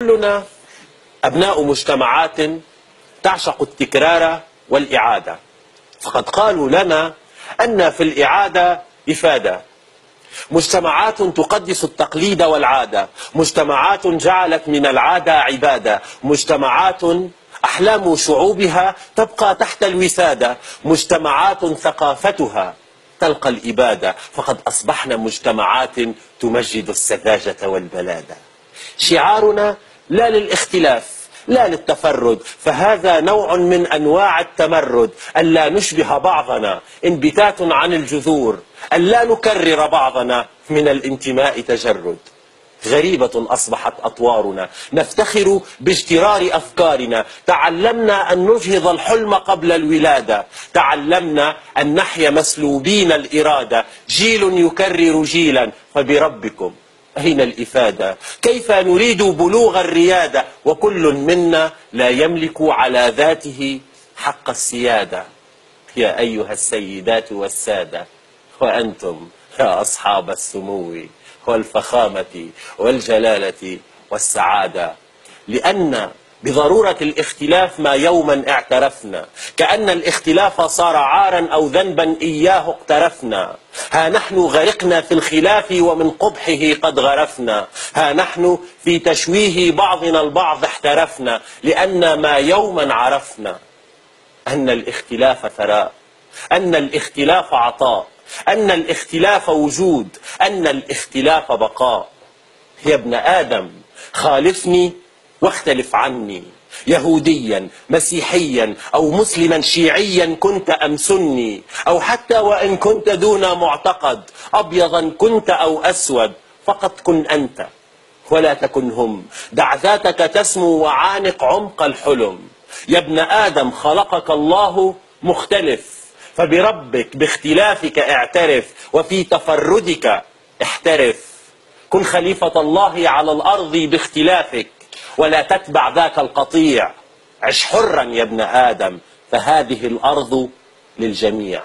كلنا أبناء مجتمعات تعشق التكرار والإعادة، فقد قالوا لنا أن في الإعادة إفادة. مجتمعات تقدس التقليد والعادة، مجتمعات جعلت من العادة عبادة، مجتمعات أحلام شعوبها تبقى تحت الوسادة، مجتمعات ثقافتها تلقى الإبادة، فقد أصبحنا مجتمعات تمجد السذاجة والبلادة. شعارنا لا للاختلاف لا للتفرد، فهذا نوع من أنواع التمرد، ألا نشبه بعضنا انبتات عن الجذور، ألا نكرر بعضنا من الانتماء تجرد. غريبة أصبحت أطوارنا، نفتخر باجترار أفكارنا، تعلمنا أن نجهض الحلم قبل الولادة، تعلمنا أن نحيا مسلوبين الإرادة، جيل يكرر جيلا، فبربكم أين الإفادة؟ كيف نريد بلوغ الريادة وكل منا لا يملك على ذاته حق السيادة؟ يا أيها السيدات والسادة، وأنتم يا أصحاب السمو والفخامة والجلالة والسعادة، لأن بضرورة الاختلاف ما يوما اعترفنا، كأن الاختلاف صار عارا أو ذنبا إياه اقترفنا. ها نحن غرقنا في الخلاف ومن قبحه قد غرفنا، ها نحن في تشويه بعضنا البعض احترفنا، لأن ما يوما عرفنا أن الاختلاف ثراء، أن الاختلاف عطاء، أن الاختلاف وجود، أن الاختلاف بقاء. يا ابن آدم خالفني واختلف عني، يهوديا مسيحيا أو مسلما شيعيا كنت أم سني، أو حتى وإن كنت دون معتقد، أبيضا كنت أو أسود، فقط كن أنت ولا تكن هم، دع ذاتك تسمو وعانق عمق الحلم. يا ابن آدم خلقك الله مختلف، فبربك باختلافك اعترف، وفي تفردك احترف. كن خليفة الله على الأرض باختلافك، ولا تتبع ذاك القطيع. عش حرا يا ابن آدم، فهذه الأرض للجميع.